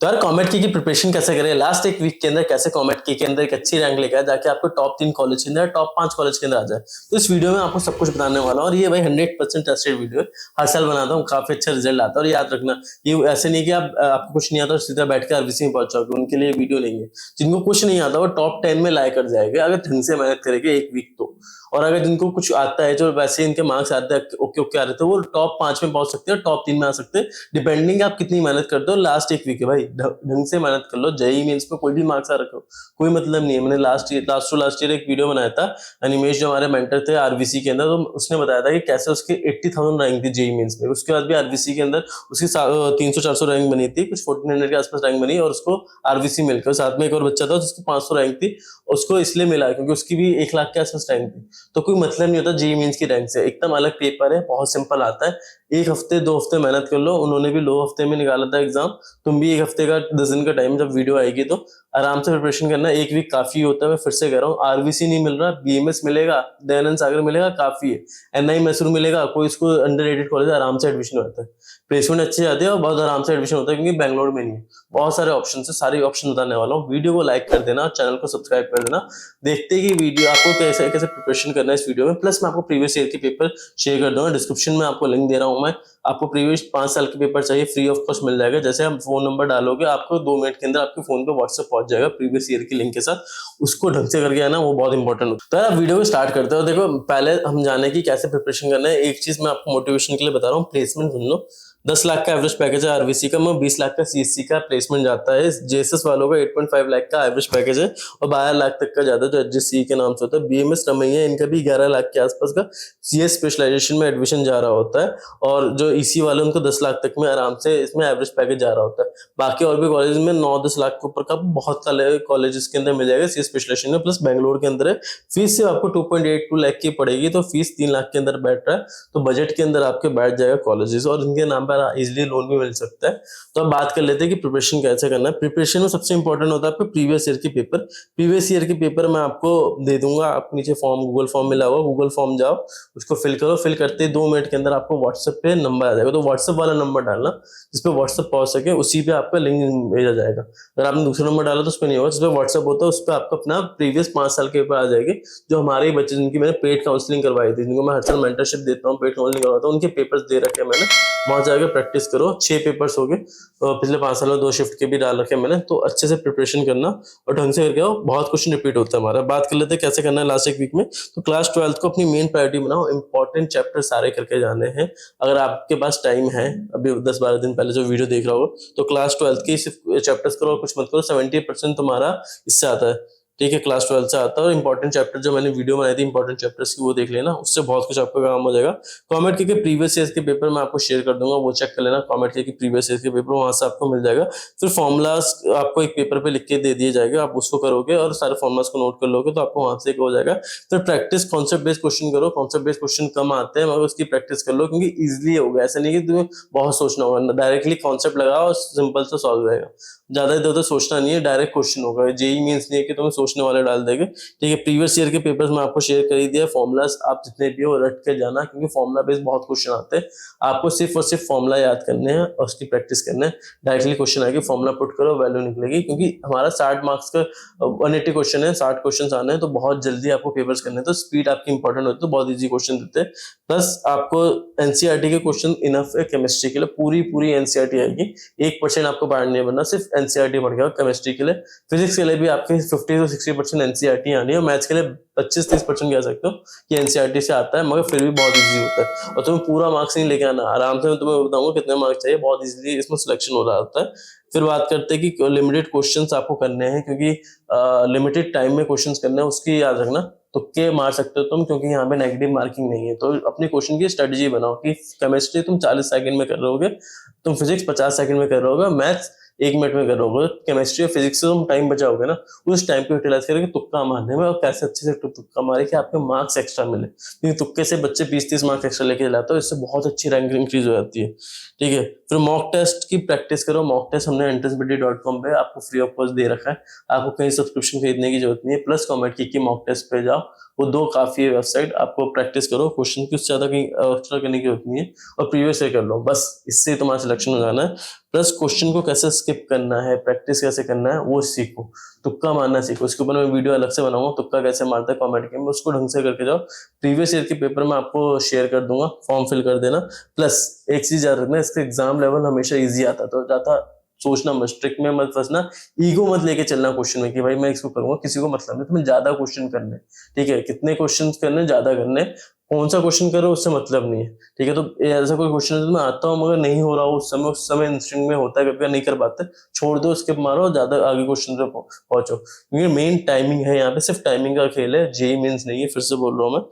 तो यार कॉमेट की प्रिपरेशन कैसे करें, लास्ट एक वीक के अंदर कैसे कॉमेट की के अंदर एक अच्छी रैंक लेकर आए ताकि आपको टॉप 3 कॉलेज के अंदर टॉप 5 कॉलेज के अंदर आ जाए। तो इस वीडियो में आपको सब कुछ बताने वाला हूँ और ये भाई 100% ट्रस्टेड वीडियो है। हर साल बनाता हूँ, काफी अच्छा रिजल्ट आता है। और याद रखना, ये ऐसे नहीं कि आपको कुछ नहीं आता और सीधा बैठ कर आरबीसी में पहुंच जाओगे, उनके लिए वीडियो नहीं है। जिनको कुछ नहीं आता वो टॉप 10 में लाए कर जाएगा अगर ढंग से मेहनत करेंगे एक वीक तो। और अगर जिनको कुछ आता है, जो वैसे इनके मार्क्स आते हैं ओके ओके आ रहे थे, वो टॉप 5 में पहुंच सकते हैं, टॉप 3 में आ सकते हैं, डिपेंडिंग आप कितनी मेहनत करते हो। लास्ट एक वीक है भाई, ढंग से मेहनत कर लो। जेईई मेंस में कोई भी मार्क्स आ रखो, कोई मतलब नहीं है। मैंने लास्ट ईयर एक वीडियो बनाया था, अनिमेश जो हमारे मेंटर थे आरबीसी के अंदर, तो उसने बताया था कि कैसे उसकी 80,000 रैंक थी जेईई मेंस में। उसके बाद भी आरबीसी के अंदर उसकी 300-400 रैंक बनी थी, कुछ 1400 के आसपास रैंक बनी, और उसको आरबीसी मिलकर साथ में एक और बच्चा था जिसकी 500 रैंक थी, उसको इसलिए मिला क्योंकि उसकी भी 1 लाख के आसपास रैंक थी। तो कोई मतलब नहीं होता जेईई मेंस की रैंक से, एकदम अलग पेपर है, बहुत सिंपल आता है। एक हफ्ते 2 हफ्ते मेहनत कर लो, उन्होंने भी 2 हफ्ते में निकाला था एग्जाम, तुम भी 1 हफ्ते का 10 दिन का टाइम, जब वीडियो आएगी तो आराम से प्रिपरेशन करना। एक वीक काफी होता है, मैं फिर से कह रहा हूँ। आरबीसी नहीं मिल रहा, बीएमएस मिलेगा, दयानंद सागर मिलेगा, काफी है। एनआई मैसूर मिलेगा, कोई इसको अंडररेटेड कॉलेज, आराम से एडमिशन होता है, प्लेसमेंट अच्छी जाती है और बहुत आराम से एडमिशन होता है क्योंकि बैंगलोर में नहीं है। बहुत सारे ऑप्शन है, सारे ऑप्शन बताने वाला हूँ। वीडियो को लाइक कर देना, चैनल को सब्सक्राइब कर देना। देखते ही कि वीडियो आपको कैसे कैसे प्रिपरेशन करना है इस वीडियो में। प्लस मैं आपको प्रीवियस ईयर के पेपर शेयर कर दूंगा, डिस्क्रिप्शन में आपको लिंक दे रहा हूँ मैं। आपको प्रीवियस 5 साल के पेपर चाहिए, फ्री ऑफ कॉस्ट मिल जाएगा। जैसे हम फोन नंबर डालोगे, आपको 2 मिनट के अंदर आपके फोन पे व्हाट्सएप पहुंच जाएगा प्रीवियस ईयर की लिंक के साथ। उसको ढंग से करके आना, वो बहुत इंपॉर्टेंट होता है। तो यार वीडियो को स्टार्ट करते हो। देखो, पहले हम जाने की कैसे प्रिपरेशन करना है। एक चीज मैं आपको मोटिवेशन के लिए बता रहा हूँ, प्लेसमेंट सुन लो। 10 लाख का एवरेज पैकेज है आरबीसी का, 20 लाख का सीएससी का प्लेसमेंट जाता है। जेएसएस वालों का 8.5 लाख का एवरेज पैकेज है और 12 लाख तक का जाता है, जो एचजीसी के नाम से होता है। बीएमएस रमैया, इनका भी 11 लाख के आसपास का सीएस स्पेशलाइजेशन में एडमिशन जा रहा होता है। और जो ईसी वाले, उनको 10 लाख तक में आराम से इसमें एवरेज पैकेज जा रहा होता है। बाकी और भी कॉलेज में 9-10 लाख के ऊपर का बहुत कॉलेज के अंदर मिल जाएगा सीएस स्पेशलाइजेशन में। प्लस बैंगलोर के अंदर है, फीस सिर्फ आपको 2.82 लाख की पड़ेगी, तो फीस 3 लाख के अंदर बैठ रहा है। तो बजट के अंदर आपके बैठ जाएगा कॉलेजेस, और इनके नाम पर इजिली लोन भी मिल सकता है। तो अब बात कर लेते हैं कि प्रिपरेशन कैसे करना है। प्रिपरेशन में सबसे इंपॉर्टेंट होता है आपको प्रीवियस ईयर के पेपर। प्रीवियस ईयर के पेपर मैं आपको दे दूंगा, आप नीचे फॉर्म, गूगल फॉर्म मिला हुआ, गूगल फॉर्म जाओ, उसको फिल करो। फिल करते ही 2 मिनट के अंदर आपको व्हाट्सएप पे नंबर आ जाएगा। तो व्हाट्सएप वाला नंबर डालना जिसपे व्हाट्सएप पहुंच सके, उसी पे आपका लिंक भेजा जाएगा। अगर आपने दूसरा नंबर डाला तो उस पर नहीं होगा। जिसपे व्हाट्सएप होता है उस पर आपका अपना प्रीवियस 5 साल के पेपर आ जाएंगे। जो हमारे ही बच्चे, जिनकी मैंने पेड काउंसलिंग करवाई थी, जिनको मैं हर साल मेंटरशिप देता हूँ, पेड काउंसलिंग करवाता हूँ, उनके पेपर्स दे रखे हैं मैंने। वहां जाकर प्रैक्टिस करो। 6 पेपर्स हो गए, पिछले 5 साल में 2 शिफ्ट के भी डाल रखे मैंने। तो अच्छे से प्रिपरेशन करना और ढंग से करके आओ, बहुत क्वेश्चन रिपीट होता है हमारा। बात कर लेते हैं कैसे करना है लास्ट एक वीक में। तो क्लास 12 को अपनी मेन प्रायोरिटी बनाओ, इंपॉर्टेंट चैप्टर सारे करके जाने हैं। अगर आपके पास टाइम है, अभी 10-12 दिन पहले जो वीडियो देख रहा हो, तो क्लास 12 के सिर्फ चैप्टर्स करो और कुछ मत करो। 70% तुम्हारा इससे आता है, ठीक है, क्लास 12 से आता है। और इंपॉर्टेंट चैप्टर जो मैंने वीडियो बनाई थी इंपॉर्टेंट चैप्टर्स की, वो देख लेना, उससे बहुत कुछ आपका काम हो जाएगा। कॉमेट के प्रीवियस ईयर के पेपर मैं आपको शेयर कर दूंगा, वो चेक कर लेना। कॉमेट के प्रीवियस ईयर के पेपर वहां से आपको मिल जाएगा। फिर फॉर्मुलाज आपको एक पेपर पे लिख के दे दिए जाएगा, आप उसको करोगे और सारे फॉर्मुलाज को नोट कर लोगे तो आपको वहां से हो जाएगा। फिर प्रैक्टिस कॉन्सेप्ट बेस्ड क्वेश्चन करो। कॉन्सेप्ट बेस्ड क्वेश्चन कम आते हैं मगर उसकी प्रैक्टिस कर लो, क्योंकि इजिली होगा। ऐसा नहीं कि तुम्हें बहुत सोचना होगा, डायरेक्टली कॉन्सेप्ट लगाओ और सिंपल से सॉल्व हो जाएगा। ज्यादा इधर उधर सोचना नहीं है, डायरेक्ट क्वेश्चन होगा। जेईई मींस नहीं है कि तुम्हें सोचने वाले डाल देंगे, ठीक है। प्रीवियस ईयर के पेपर्स में आपको शेयर कर ही दिया। फॉर्मुलाज आप जितने भी हो रट के जाना, क्योंकि फॉर्मुला बेस्ड बहुत क्वेश्चन आते हैं। आपको सिर्फ और सिर्फ फॉर्मुला याद करने हैं और उसकी प्रैक्टिस करना है। डायरेक्टली क्वेश्चन आएगी, फॉर्मुला पुट करो, वैल्यू निकलेगी। क्योंकि हमारा 60 मार्क्स का 180 क्वेश्चन है, 60 क्वेश्चन आने हैं, तो बहुत जल्दी आपको पेपर्स करने हैं। तो स्पीड आपकी इंपॉर्टेंट होती है, तो बहुत ईजी क्वेश्चन देते हैं। प्लस आपको एनसीईआरटी के क्वेश्चन इनफ है केमिस्ट्री के लिए, पूरी एनसीईआरटी आएगी। 1% आपको बाहर नहीं बनना, सिर्फ एनसीईआरटी पढ़ गया केमिस्ट्री के लिए। फिजिक्स के लिए भी आपके 50 से 60% एनसीईआरटी आनी है। मैथ्स के लिए 25-30% कह सकते हो कि एनसीईआरटी से आता है, मगर फिर भी बहुत इजी होता है। और तुम्हें पूरा मार्क्स नहीं लेके आना, आराम से मैं तुम्हें बताऊंगा कितने मार्क्स चाहिए, बहुत इजीली इसमें सिलेक्शन हो रहा होता है। फिर बात करते हैं कि लिमिटेड क्वेश्चंस आपको करने हैं, क्योंकि लिमिटेड टाइम में क्वेश्चंस करने हैं, उसकी याद रखना। तुक्के मार सकते हो तुम, क्योंकि यहाँ पे नेगेटिव मार्किंग नहीं है। तो अपने क्वेश्चन की स्ट्रेटजी बनाओ कि केमिस्ट्री तुम 40 सेकंड में कर रहोगे, तुम फिजिक्स 50 सेकंड में कर रहोगे, मैथ्स 1 मिनट में कर रहोगे। केमिस्ट्री और फिजिक्स से तुम टाइम बचाओगे ना, उस टाइम को यूटिलाइज करके तुक्का मारने में, और कैसे अच्छे से तुक्का मारे कि आपके मार्क्स एक्स्ट्रा मिले। क्योंकि तुक्के से बच्चे 20-30 मार्क्स एक्स्ट्रा लेके जाते हो, इससे बहुत अच्छी रैंक इंक्रीज हो जाती है, ठीक है। फिर मॉक टेस्ट की प्रैक्टिस करो। मॉक टेस्ट हमने entrancebuddy.com पे आपको फ्री ऑफ कॉस्ट दे रखा है, आपको कहीं सब्सक्रिप्शन खरीदने की जरूरत नहीं है। प्लस कॉमेट की मॉक टेस्ट पे जाओ वो 2 काफी है वेबसाइट। आपको प्रैक्टिस करो, क्वेश्चन की उससे ज्यादा कहीं एक्स्ट्रा करने की जरूरत नहीं है, और प्रीवियस ईयर कर लो, बस इससे तुम्हारा सिलेक्शन हो जाना है। प्लस क्वेश्चन को कैसे स्किप करना है, प्रैक्टिस कैसे करना है वो सीखो, तुक्का मारना सीखो। इसके ऊपर मैं वीडियो अलग से बनाऊंगा, तुक्का कैसे मारता है कॉमेडी में, उसको ढंग से करके जाओ। प्रीवियस ईयर के पेपर मैं आपको शेयर कर दूंगा, फॉर्म फिल कर देना। प्लस एक चीज याद रखना, इसका एग्जाम लेवल हमेशा इजी आता, तो जाता सोचना मत, ट्रिक में मत फंसना, ईगो मत लेके चलना क्वेश्चन में कि भाई मैं इसको करूंगा, किसी को मतलब नहीं। तुम्हें ज्यादा क्वेश्चन करने, ठीक है, कितने क्वेश्चन करने, ज्यादा करने, कौन सा क्वेश्चन करो उससे मतलब नहीं है, ठीक है। तो ऐसा कोई क्वेश्चन है तो मैं आता हूँ मगर नहीं हो रहा उस समय इंस्टिंक्ट में होता है, कभी नहीं कर पाते, छोड़ दो, स्किप मारो, ज्यादा आगे क्वेश्चन पे पहुंचो, क्योंकि मेन टाइमिंग है यहाँ पे, सिर्फ टाइमिंग का खेल है, जेई मेंस नहीं है, फिर से बोल रहा हूँ मैं।